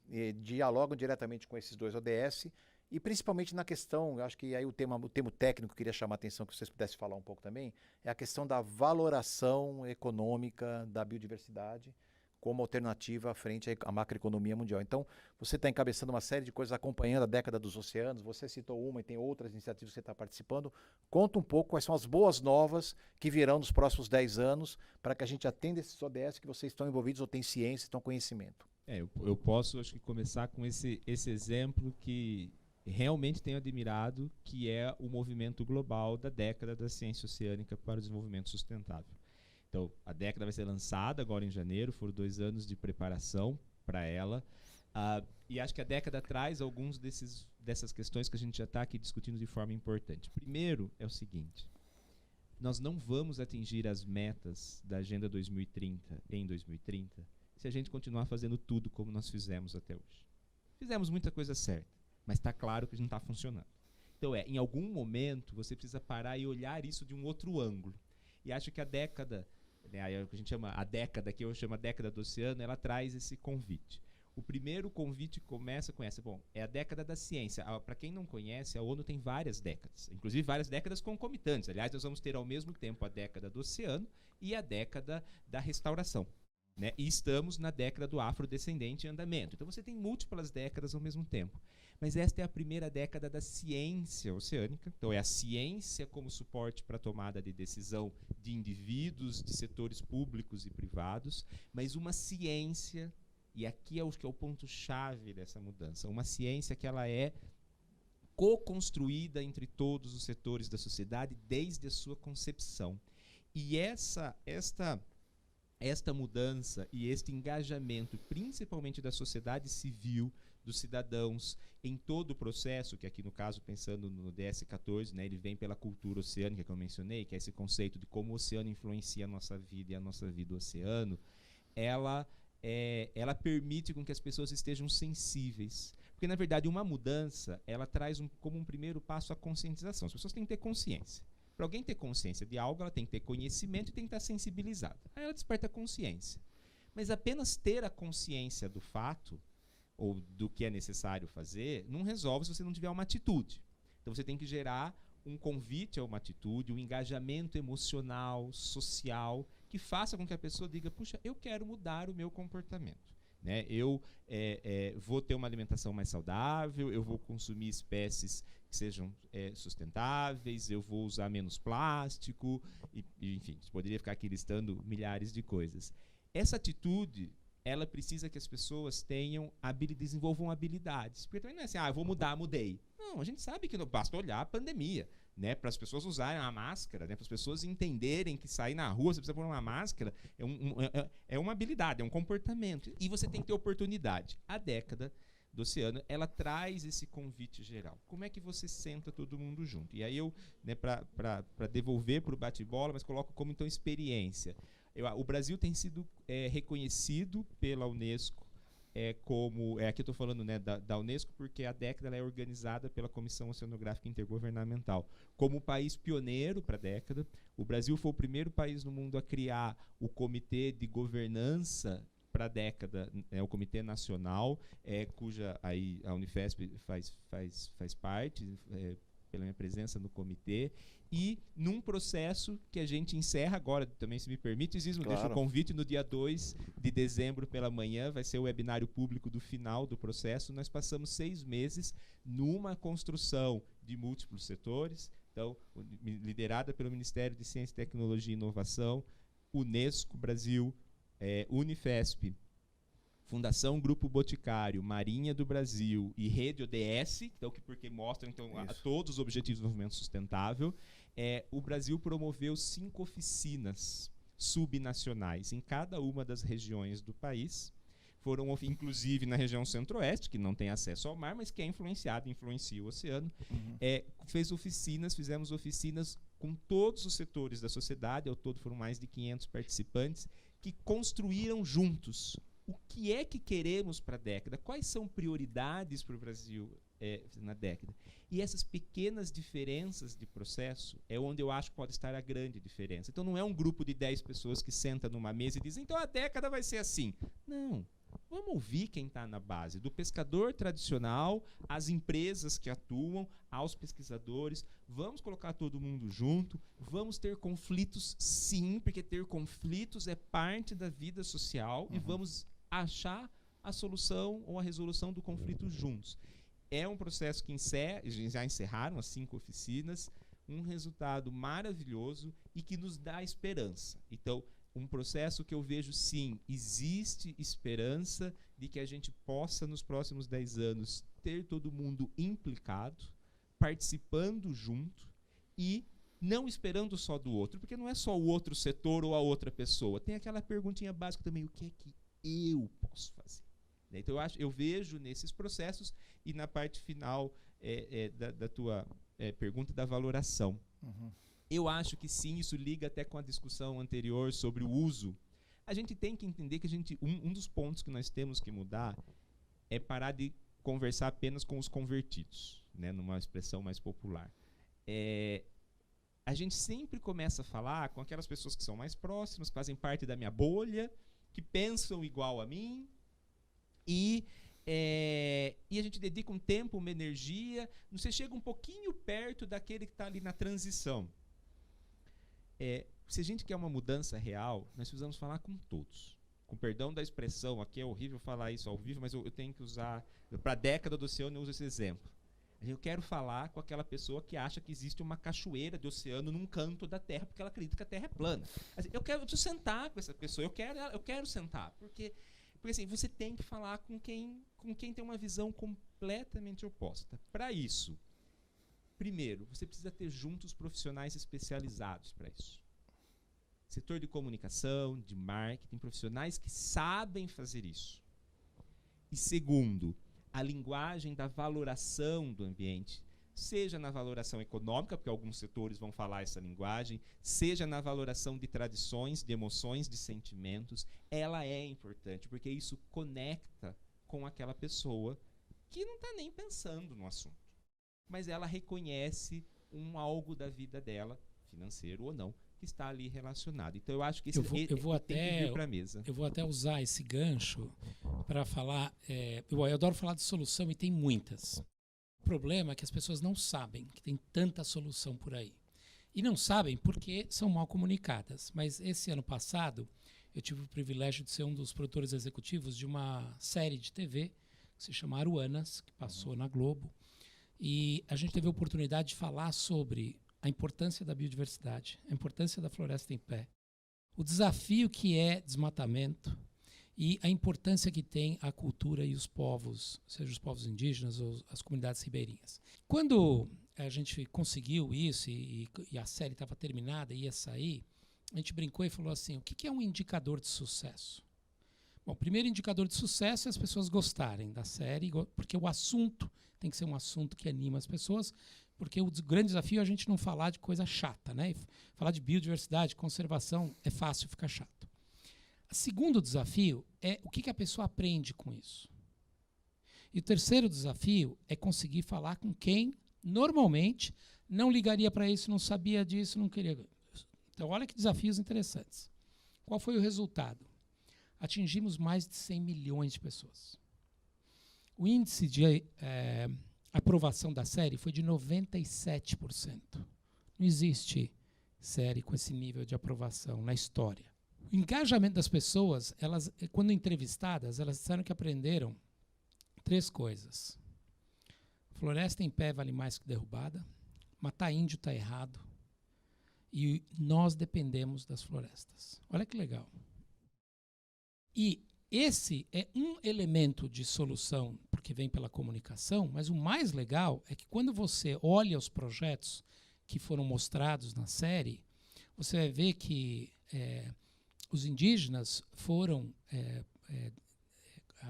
dialogam diretamente com esses dois ODS. E principalmente na questão, acho que aí o termo técnico que eu queria chamar a atenção, que vocês pudessem falar um pouco também, é a questão da valoração econômica da biodiversidade como alternativa frente à macroeconomia mundial. Então, você está encabeçando uma série de coisas, acompanhando a década dos oceanos, você citou uma e tem outras iniciativas que você está participando. Conta um pouco quais são as boas novas que virão nos próximos 10 anos para que a gente atenda esses ODS que vocês estão envolvidos ou têm ciência, têm conhecimento. Eu posso, acho que, começar com esse exemplo que realmente tenho admirado, que é o movimento global da década da ciência oceânica para o desenvolvimento sustentável. Então, a década vai ser lançada agora em janeiro, foram 2 anos de preparação para ela, e acho que a década traz alguns dessas questões que a gente já está aqui discutindo de forma importante. Primeiro é o seguinte: nós não vamos atingir as metas da Agenda 2030 em 2030 se a gente continuar fazendo tudo como nós fizemos até hoje. Fizemos muita coisa certa, mas está claro que não está funcionando. Então, em algum momento, você precisa parar e olhar isso de um outro ângulo. E acho que a década, né, a gente chama a década, que eu chamo a década do oceano, ela traz esse convite. O primeiro convite começa com essa. Bom, é a década da ciência. Para quem não conhece, a ONU tem várias décadas, inclusive várias décadas concomitantes. Aliás, nós vamos ter ao mesmo tempo a década do oceano e a década da restauração. Né? E estamos na década do afrodescendente em andamento. Então você tem múltiplas décadas ao mesmo tempo. Mas esta é a primeira década da ciência oceânica. Então é a ciência como suporte para a tomada de decisão de indivíduos, de setores públicos e privados, mas uma ciência, e aqui é o que é o ponto-chave dessa mudança, uma ciência que ela é co-construída entre todos os setores da sociedade desde a sua concepção. E esta mudança e este engajamento, principalmente da sociedade civil, dos cidadãos, em todo o processo, que aqui no caso, pensando no DS14, né, ele vem pela cultura oceânica, que eu mencionei, que é esse conceito de como o oceano influencia a nossa vida e a nossa vida o oceano, ela permite com que as pessoas estejam sensíveis. Porque, na verdade, uma mudança, ela traz como um primeiro passo a conscientização. As pessoas têm que ter consciência. Para alguém ter consciência de algo, ela tem que ter conhecimento e tem que estar sensibilizada. Aí ela desperta a consciência. Mas apenas ter a consciência do fato, ou do que é necessário fazer, não resolve se você não tiver uma atitude. Então você tem que gerar um convite a uma atitude, um engajamento emocional, social, que faça com que a pessoa diga: puxa, eu quero mudar o meu comportamento. Né? Eu vou ter uma alimentação mais saudável, eu vou consumir espécies que sejam sustentáveis, eu vou usar menos plástico, enfim, poderia ficar aqui listando milhares de coisas. Essa atitude, ela precisa que as pessoas desenvolvam habilidades. Porque também não é assim, eu vou mudar, mudei. Não, a gente sabe que não basta olhar a pandemia, né, para as pessoas usarem a máscara, né, para as pessoas entenderem que sair na rua, você precisa pôr uma máscara, é uma habilidade, é um comportamento. E você tem que ter oportunidade. A década do oceano, ela traz esse convite geral. Como é que você senta todo mundo junto? E aí eu, né, para devolver para o bate-bola, mas coloco como, então, experiência. O Brasil tem sido reconhecido pela Unesco como... aqui eu estou falando, né, da Unesco, porque a década ela é organizada pela Comissão Oceanográfica Intergovernamental. Como país pioneiro para a década, o Brasil foi o primeiro país no mundo a criar o Comitê de Governança para a década, o Comitê Nacional, cuja aí a Unifesp faz parte, pela minha presença no comitê, e num processo que a gente encerra agora, também, se me permite, Zismo, claro. Deixa o convite, no dia 2 de dezembro pela manhã, vai ser o webinário público do final do processo. Nós passamos 6 meses numa construção de múltiplos setores, Então, liderada pelo Ministério de Ciência, Tecnologia e Inovação, Unesco Brasil, Unifesp, Fundação Grupo Boticário, Marinha do Brasil e Rede ODS, então, porque mostram todos os Objetivos de Desenvolvimento Sustentável, o Brasil promoveu 5 oficinas subnacionais em cada uma das regiões do país. Foram, inclusive, na região centro-oeste, que não tem acesso ao mar, mas que influencia o oceano. Fizemos oficinas com todos os setores da sociedade, ao todo foram mais de 500 participantes, que construíram juntos o que é que queremos para a década, quais são prioridades para o Brasil na década. E essas pequenas diferenças de processo é onde eu acho que pode estar a grande diferença. Então não é um grupo de 10 pessoas que senta numa mesa e diz, então a década vai ser assim. Não. Vamos ouvir quem está na base, do pescador tradicional, às empresas que atuam, aos pesquisadores. Vamos colocar todo mundo junto, vamos ter conflitos sim, porque ter conflitos é parte da vida social, e vamos achar a solução ou a resolução do conflito juntos. É um processo que já encerraram as 5 oficinas, um resultado maravilhoso e que nos dá esperança. Então, um processo que eu vejo, sim, existe esperança de que a gente possa, nos próximos 10 anos, ter todo mundo implicado, participando junto e não esperando só do outro, porque não é só o outro setor ou a outra pessoa. Tem aquela perguntinha básica também, o que é que eu posso fazer? Então, eu vejo nesses processos e na parte final da tua pergunta da valoração. Eu acho que sim, isso liga até com a discussão anterior sobre o uso. A gente tem que entender que um dos pontos que nós temos que mudar é parar de conversar apenas com os convertidos, né, numa expressão mais popular. A gente sempre começa a falar com aquelas pessoas que são mais próximas, que fazem parte da minha bolha, que pensam igual a mim, e a gente dedica um tempo, uma energia, você chega um pouquinho perto daquele que está ali na transição. Se a gente quer uma mudança real, nós precisamos falar com todos. Com perdão da expressão, aqui é horrível falar isso ao vivo, mas eu tenho que usar, para a década do oceano eu uso esse exemplo. Eu quero falar com aquela pessoa que acha que existe uma cachoeira de oceano num canto da Terra, porque ela acredita que a Terra é plana. Assim, eu preciso sentar com essa pessoa, eu quero sentar, porque assim, você tem que falar com quem tem uma visão completamente oposta. Para isso, primeiro, você precisa ter juntos profissionais especializados para isso. Setor de comunicação, de marketing, profissionais que sabem fazer isso. E segundo, a linguagem da valoração do ambiente, seja na valoração econômica, porque alguns setores vão falar essa linguagem, seja na valoração de tradições, de emoções, de sentimentos, ela é importante, porque isso conecta com aquela pessoa que não está nem pensando no assunto. Mas ela reconhece algo da vida dela, financeiro ou não, que está ali relacionado. Então eu acho que tem que vir para a mesa. Eu vou até usar esse gancho para falar. Eu adoro falar de solução e tem muitas. O problema é que as pessoas não sabem que tem tanta solução por aí. E não sabem porque são mal comunicadas. Mas esse ano passado, eu tive o privilégio de ser um dos produtores executivos de uma série de TV que se chama Aruanas, que passou na Globo. E a gente teve a oportunidade de falar sobre a importância da biodiversidade, a importância da floresta em pé, o desafio que é desmatamento e a importância que tem a cultura e os povos, seja os povos indígenas ou as comunidades ribeirinhas. Quando a gente conseguiu isso e a série estava terminada e ia sair, a gente brincou e falou assim, o que é um indicador de sucesso? Bom, o primeiro indicador de sucesso é as pessoas gostarem da série, porque o assunto tem que ser um assunto que anima as pessoas, porque o grande desafio é a gente não falar de coisa chata, né? E falar de biodiversidade, conservação, é fácil ficar chato. O segundo desafio é o que a pessoa aprende com isso. E o terceiro desafio é conseguir falar com quem, normalmente, não ligaria para isso, não sabia disso, não queria. Então, olha que desafios interessantes. Qual foi o resultado? Atingimos mais de 100 milhões de pessoas. O índice de aprovação da série foi de 97%. Não existe série com esse nível de aprovação na história. O engajamento das pessoas, elas, quando entrevistadas, elas disseram que aprenderam 3 coisas. Floresta em pé vale mais que derrubada, matar índio está errado. E nós dependemos das florestas. Olha que legal. E esse é um elemento de solução, porque vem pela comunicação, mas o mais legal é que quando você olha os projetos que foram mostrados na série, você vai ver que os indígenas foram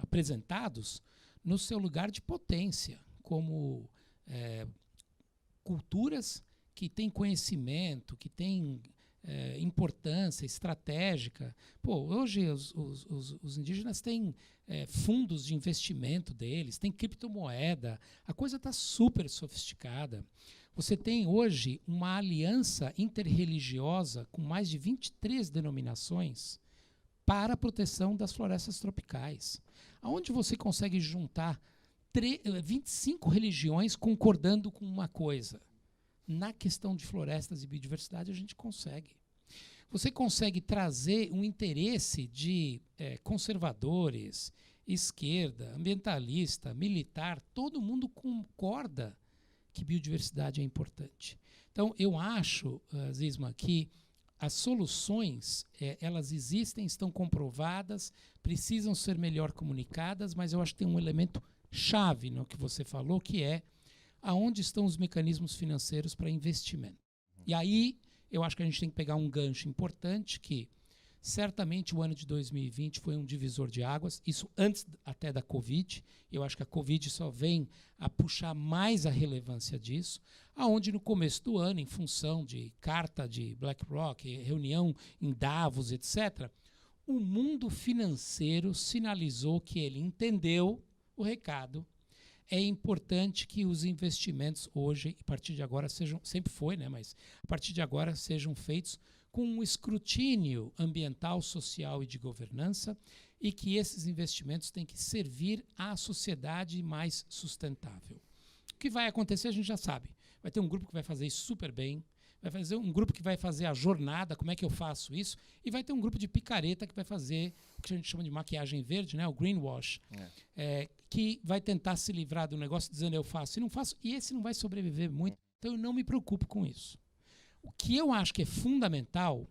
apresentados no seu lugar de potência, como culturas que têm conhecimento, que têm importância estratégica. Pô, hoje os indígenas têm fundos de investimento deles, tem criptomoeda, a coisa está super sofisticada. Você tem hoje uma aliança interreligiosa com mais de 23 denominações para a proteção das florestas tropicais, onde você consegue juntar 25 religiões concordando com uma coisa. Na questão de florestas e biodiversidade, a gente consegue. Você consegue trazer um interesse de conservadores, esquerda, ambientalista, militar, todo mundo concorda que biodiversidade é importante. Então, eu acho, Zisma, que as soluções, elas existem, estão comprovadas, precisam ser melhor comunicadas, mas eu acho que tem um elemento chave no que você falou, que é aonde estão os mecanismos financeiros para investimento. E aí, eu acho que a gente tem que pegar um gancho importante, que certamente o ano de 2020 foi um divisor de águas, isso antes até da Covid. Eu acho que a Covid só vem a puxar mais a relevância disso, aonde no começo do ano, em função de carta de BlackRock, reunião em Davos, etc., o mundo financeiro sinalizou que ele entendeu o recado. É importante que os investimentos hoje, a partir de agora, sejam, sempre foi, né, mas a partir de agora sejam feitos com um escrutínio ambiental, social e de governança, e que esses investimentos têm que servir à sociedade mais sustentável. O que vai acontecer a gente já sabe. Vai ter um grupo que vai fazer isso super bem, vai fazer um grupo que vai fazer a jornada, como é que eu faço isso, e vai ter um grupo de picareta que vai fazer o que a gente chama de maquiagem verde, né, o greenwash, que vai tentar se livrar do negócio dizendo eu faço e não faço, e esse não vai sobreviver muito, então eu não me preocupo com isso. O que eu acho que é fundamental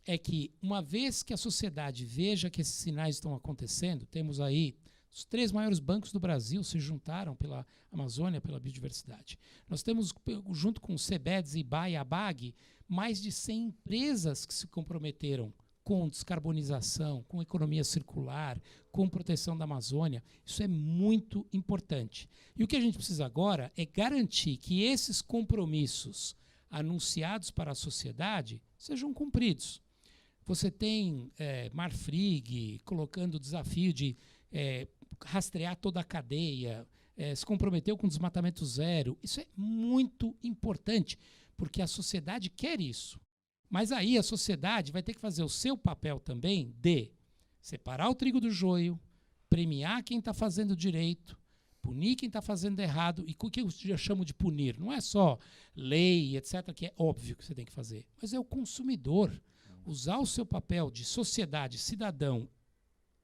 é que, uma vez que a sociedade veja que esses sinais estão acontecendo, temos aí os 3 maiores bancos do Brasil se juntaram pela Amazônia, pela biodiversidade. Nós temos, junto com o CBEDS, IBAE e ABAG, mais de 100 empresas que se comprometeram com descarbonização, com economia circular, com proteção da Amazônia. Isso é muito importante. E o que a gente precisa agora é garantir que esses compromissos anunciados para a sociedade sejam cumpridos. Você tem Marfrig colocando o desafio de rastrear toda a cadeia, se comprometeu com desmatamento zero. Isso é muito importante, porque a sociedade quer isso. Mas aí a sociedade vai ter que fazer o seu papel também de separar o trigo do joio, premiar quem está fazendo direito, punir quem está fazendo errado. E o que eu já chamo de punir? Não é só lei, etc., que é óbvio que você tem que fazer, mas é o consumidor. Usar o seu papel de sociedade, cidadão,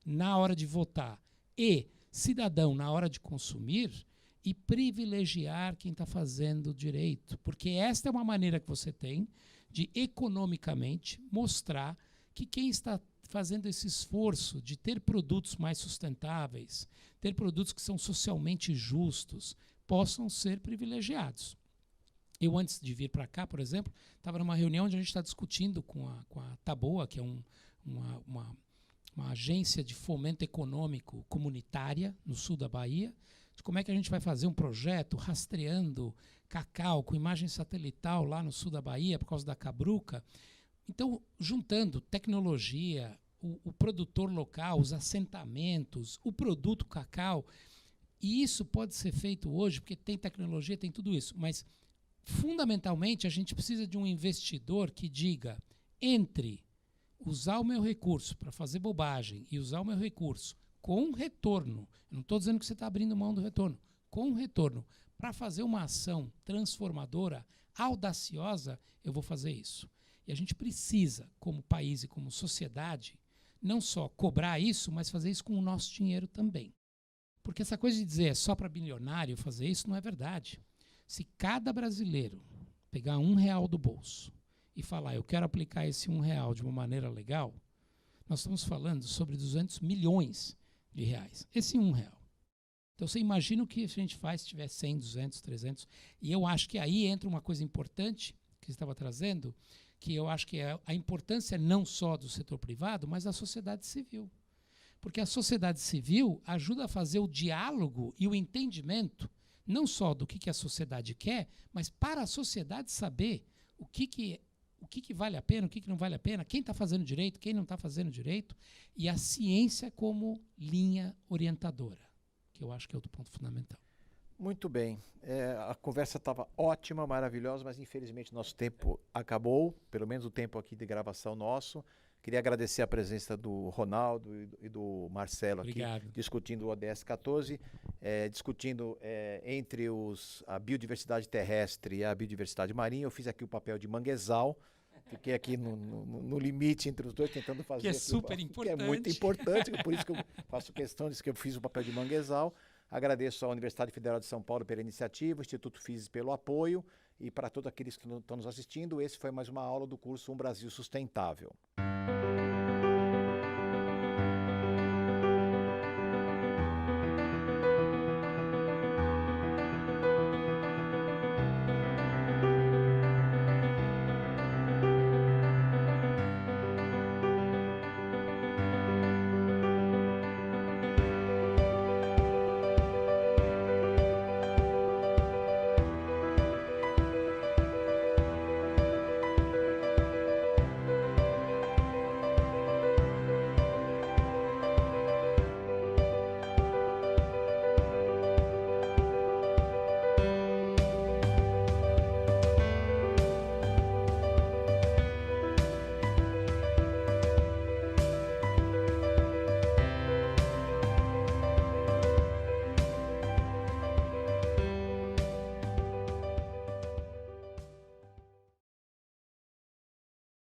na hora de votar, e cidadão na hora de consumir, e privilegiar quem está fazendo direito. Porque esta é uma maneira que você tem de, economicamente, mostrar que quem está fazendo esse esforço de ter produtos mais sustentáveis, ter produtos que são socialmente justos, possam ser privilegiados. Eu, antes de vir para cá, por exemplo, estava numa reunião onde a gente está discutindo com a Taboa, que é uma agência de fomento econômico comunitária no sul da Bahia, de como é que a gente vai fazer um projeto rastreando cacau com imagem satelital lá no sul da Bahia por causa da cabruca. Então, juntando tecnologia, o produtor local, os assentamentos, o produto cacau, e isso pode ser feito hoje, porque tem tecnologia, tem tudo isso, mas fundamentalmente a gente precisa de um investidor que diga, entre usar o meu recurso para fazer bobagem e usar o meu recurso com retorno, eu não estou dizendo que você está abrindo mão do retorno, com retorno, para fazer uma ação transformadora, audaciosa, eu vou fazer isso. E a gente precisa, como país e como sociedade, não só cobrar isso, mas fazer isso com o nosso dinheiro também. Porque essa coisa de dizer é só para bilionário fazer isso não é verdade. Se cada brasileiro pegar R$1 do bolso e falar, eu quero aplicar esse R$1 de uma maneira legal, nós estamos falando sobre 200 milhões de reais. Esse R$1. Então você imagina o que a gente faz se tiver 100, 200, 300. E eu acho que aí entra uma coisa importante que você estava trazendo, que eu acho que é a importância não só do setor privado, mas da sociedade civil. Porque a sociedade civil ajuda a fazer o diálogo e o entendimento, não só do que a sociedade quer, mas para a sociedade saber o que vale a pena, o que não vale a pena, quem está fazendo direito, quem não está fazendo direito, e a ciência como linha orientadora, que eu acho que é outro ponto fundamental. Muito bem. A conversa estava ótima, maravilhosa, mas infelizmente nosso tempo acabou, pelo menos o tempo aqui de gravação nosso. Queria agradecer a presença do Ronaldo e do Marcelo aqui, Obrigado. discutindo o ODS 14, discutindo entre a biodiversidade terrestre e a biodiversidade marinha. Eu fiz aqui o papel de manguezal, fiquei aqui no limite entre os dois, tentando fazer... Que é super importante. Que é muito importante, por isso que eu faço questão de que eu fiz o papel de manguezal. Agradeço à Universidade Federal de São Paulo pela iniciativa, o Instituto Physis pelo apoio, e para todos aqueles que estão nos assistindo, esse foi mais uma aula do curso Um Brasil Sustentável.